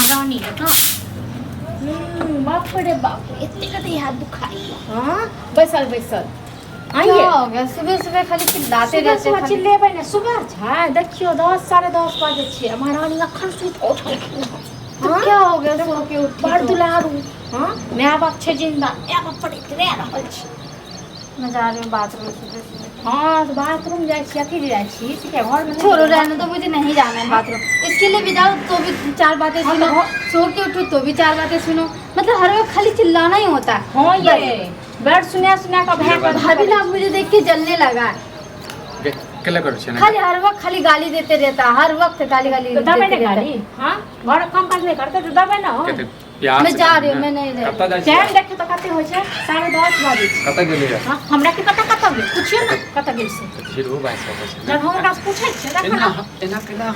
महारानी है ना। बाप रे बाप, इतने कदे हाथ दुखाई। हाँ बैसल बैसल क्या हो गया? सुबह सुबह खाली चिल्लाते रहते सुबह चिल्लेबै ने। सुबह छै देखियो 10 साढ़े 10 बजे छै, महारानी अखन सुत उठल। तो क्या हो गया? सो के उठी बड़ दुलारू। हाँ माय बाप छै जिंदा, माय बाप पड़ैत रह रहल छै। मैं जा रही हूँ बाथरूम सुबह। हाँ तो बाथरूम जाए छी, अथी जाए छी सीधे घर में। छोड़ो रहने तो, मुझे नहीं जाना है बाथरूम। इसके लिए भी जाओ तो भी 4 बातें सुनो, सो के उठो तो भी 4 बातें सुनो। मतलब हर वक्त खाली चिल्लाना ही होता है। हाँ ये बैठ सुना सुना का भाभी ना मुझे देख के जलने लगा। खाली हर वक्त खाली गाली देते रहता, हर वक्त गाली गाली तो दबे ना गाली। हाँ घर काम काज नहीं करते तो दबे ना। मैं जा रही हूँ, मैं नहीं रही। टाइम देखे तो कते हो छै 10:30 बजे। कत गेली है? हां हमरा के पता कत गेल पूछियो ना कत गेल से। फिर वो बात छै जब हमरा से पूछै छै देखो ना एना केना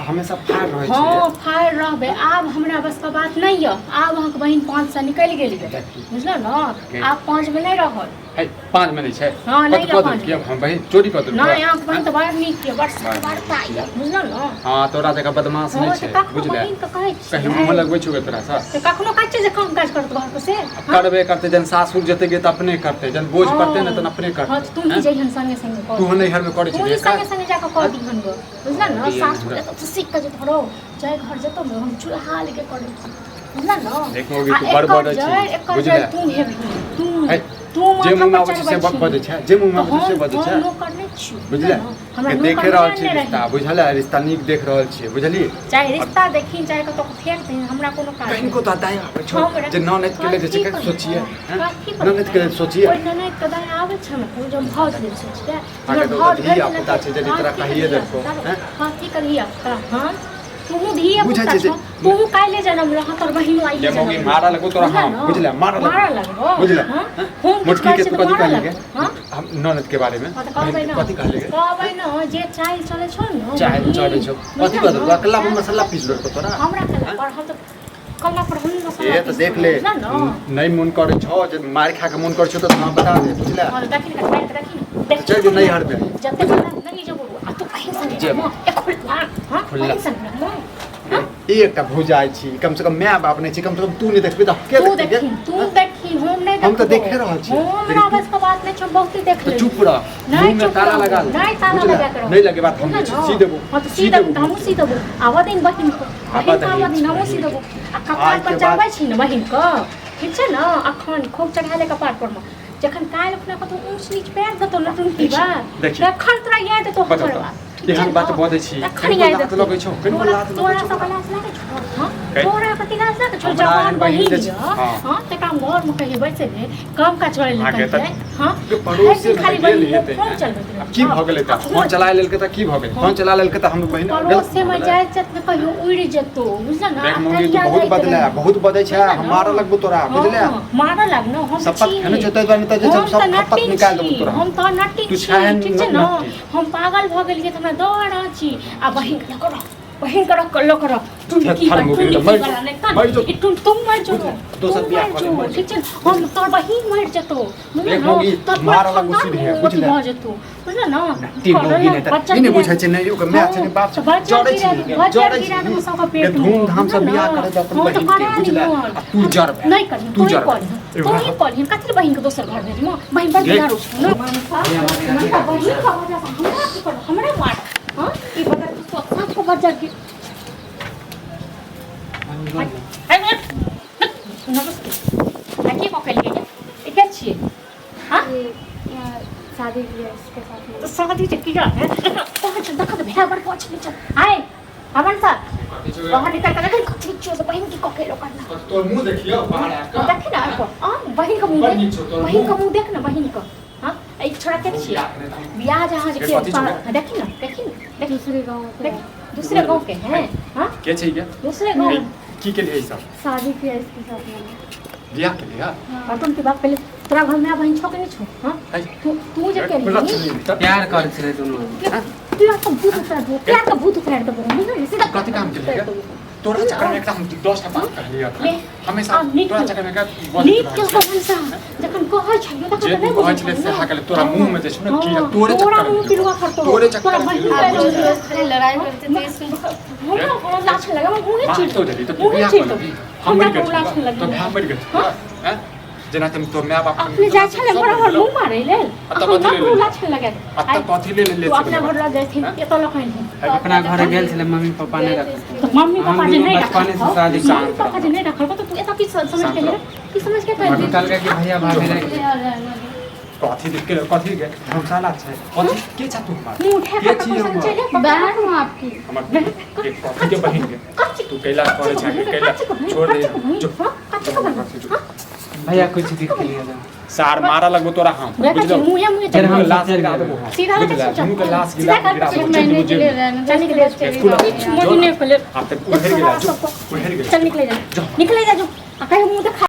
हमेशा फाड़ रहै छै। हां फाड़ रहबे, आब हमरा बस का बात नहीं है। आब अहाँ के बहिन 5 से निकल गेली बुझलो ना। आब 5 में नहीं रहल है, 5 में नहीं छै। हां नहीं कत किया हम बहिन चोरी कर देलकै। नहीं आंख बहिन तो बड़ नीक के बड़ बढ़ता है बुझलो ना। हां तोरा जका बदमाश नहीं छै बुझले। बहिन के कहै छै कहीं मुंह लगबै छौ तोरा सा तो कखनो कहै छै जे काम काज करत घर से। करबे करते जन सासुर जते गे त अपने करते, जन बोझ पड़ते न त अपने करते। हां तू ही जइहन संगे संगे कर। तू नहीं हर में करे तू छै संगे संगे जाके कर दीहन गो बुझला ना। सासुर तो सीख के जे धरो जाय घर जतो में हम चूल्हा लेके करे बुझला ना। देखो कि तू बड़ छै बुझले। तू हे तू जे मुंह में आबै से बजे छै, जे मुंह में आबै से बजे छै। नो करने छी बुझले के देख रहल छी रिश्ता बुझले, रिश्ता नीक देख रहल छी बुझली। चाहे रिश्ता देखी चाहे कतो फेंक दे हमरा कोनो काज कहीं को दादा आबै छौ जे ननद के ले छै सोचिए। ननद के सोचिए ओइ ननद के दाय आबै छै हम जब भाव दे सोचिए आगे तो धी आपदा छै जे तरह कहिए देखो। हां की करिए आपका। हां तू धी आपदा छ तू काले जन्म रहा तोर बहिन आई ये मोगी मारा लगो तोरा। हां बुझले मारा लगो बुझले। मुटकी के कथि कहले हम ननद के बारे में कथि कहले कहबै न जे चाय चले छ न चाय चले छ कथि कहल अकेला में मसाला पीस लो तोरा। हमरा कला पर हम तो कला पर हम मसाला ये तो देख ले नहीं मन करे छ जे मार खा के मन करे छ तो हम बता दे बुझले। हां देखि न काट रखी देख चल जो नहीं हट बे जते नहीं जब आ तू कहीं संगे जे हां खुला संगे एकटा भुजाई छी, कम से कम माय बाप नहीं छी, कम से कम तू नहीं देखबे त के देखी तू देखी हम नहीं हम तो देखे रहल छी। हमरा बस का बात नहीं छ बहुत ही देख ले। तो चुप रह मुंह में ताला लगा ले। नहीं ताला लगा कर नहीं लगे बात हम सी देबो। हां तो सी देबो हम सी देबो आवा दिन बहिन को आवा दिन हम सी देबो आ कपार पर चढ़बै छी न बहिन को ठीक छै न। अखन खूब चढ़ा ले कपार पर में जखन काल अपना कतो ऊंच नीच पैर दतो न टुंटी बा तखन तोरा याद तो हमरा एहन बात बदै छी लात लगै छौ कनो लात तोरा सब लात लागे छौ। हां तोरा कति लात लागे छौ जवान बहिन। हां त काम घर में कहि बैसे ने काम का चले ले। हां पड़ोस से खाली गेल हेतै फोन चलबैत की भ गेलै त फोन चला लेलकै त की भ गेलै। फोन चला लेलकै त हम बहिन पड़ोस से में जाय जत में कहियो उड़ जतो बुझला ना। देख मम्मी तू बहुत बदला बहुत बदै छै हम मार लगबो तोरा बुझले। मार लगनो हम सब खने जतै बने त जे सब खपत निकाल देबो तोरा। हम त नट्टी छी ठीक छै न। हम पागल भ गेलियै त हमरा दौड़ छी आ बहिन के करो बहिन करो तुम की वाला ने कान तुम मर जो तो सब बियाह कर ले ठीक छै। हम तोर बहिन मर जतो देख मोगी मार लग सीधे है बुझले भ जतो बुझला न। तीन मोगी ने त इने बुझै छै नै ओकर माय छै बाप छै जड़ै छै जड़ै छै सब पेट धूमधाम से बियाह करे त अपन बहिन के बुझले। तू जड़ नहीं कर तू ही कर कथि बहिन के दोसर घर भेज म बहिन बड़ बिगाड़ न बहिन का वजह से हमरा मार। हां ई बता तू सब को बजा के नमस्ते आके को खेल के क्या छिए। हां शादी की है इसके साथ में। तो शादी से किया है पांच देखा तो भेड़ा बड़ पांच नीचे आए हमन सा बाहर निकल कर देखो कथि छो से बहिन की कोकेलो करना तोर मुंह देखियो बाहर आके देख ना को बहिन का मुंह देख ना बहिन का। हां एक छोरा के छिए बियाह जहां के देखी ना देख दूसरे गांव के हैं। हां के छै के दूसरे गांव की के लिए सब शादी की है इसके साथ में। बियाह के लिए और तुम के बाप पहले तोरा घर में बहन छो के नहीं छो। हां तू जे के प्यार कर छले दोनों प्यार का भूत उतार दो प्यार का भूत उतार दो सीधा कथि काम के लिए तोरा चक्कर में एकदम 10 टा बात कह लिया ले हमेशा नीक तोरा चक्कर में का नीक के भनसा जखन कहै छलियो तखन जे नहीं कहै छले से हाकले तोरा मुंह में जे छै ना कीड़ा तोरे तोरा चक्कर मुंह पिलुआ करतो तोरे चक्कर में आप रोज खाली लड़ाई करते थे इसमें हमरा लाछ लगा मैं मुंह मार चिड़ तो देली तो तू बियाह कर ली हम मर गए लाछ लगा तो भाग मर गए हैं जना तुम तो माय बाप अपने जा छले बड़ा घर मुंह मारे ले तब कथी ले लाछ लगा अब कथी ले ले अपना घर लग गए थे ये तो लखन अपना घर गेल छले मम्मी पापा ने रख तो मम्मी पापा जी नहीं बचपन से शादी मम्मी पापा जी नहीं रखल तो तू ऐसा की समझ के ले की समझ के कर निकाल के भैया भाभी रख कथी देख के कथी के धर्मशाला छै कथी के छ तू हमार मुंह उठा के के छी पसंद चले बहन हूँ आपकी हमर एक कथी के बहिन के तू कैला करे छै कैला छोड़ दे जो भैया कुछ दिख के लिए जाओ सार मारा लगबो तोरा हम बुझलो मुंह फिर हम लाश चल गिरा गए। देबो सीधा बुझला मुंह के लाश गिरा गिरा एक महीने के लिए रहने दो, चल निकले चलिए मुंह नहीं खोले आप तो उधर गेला जो उधर गेला चल निकले जा निकले जा जो आ कहीं मुंह देखा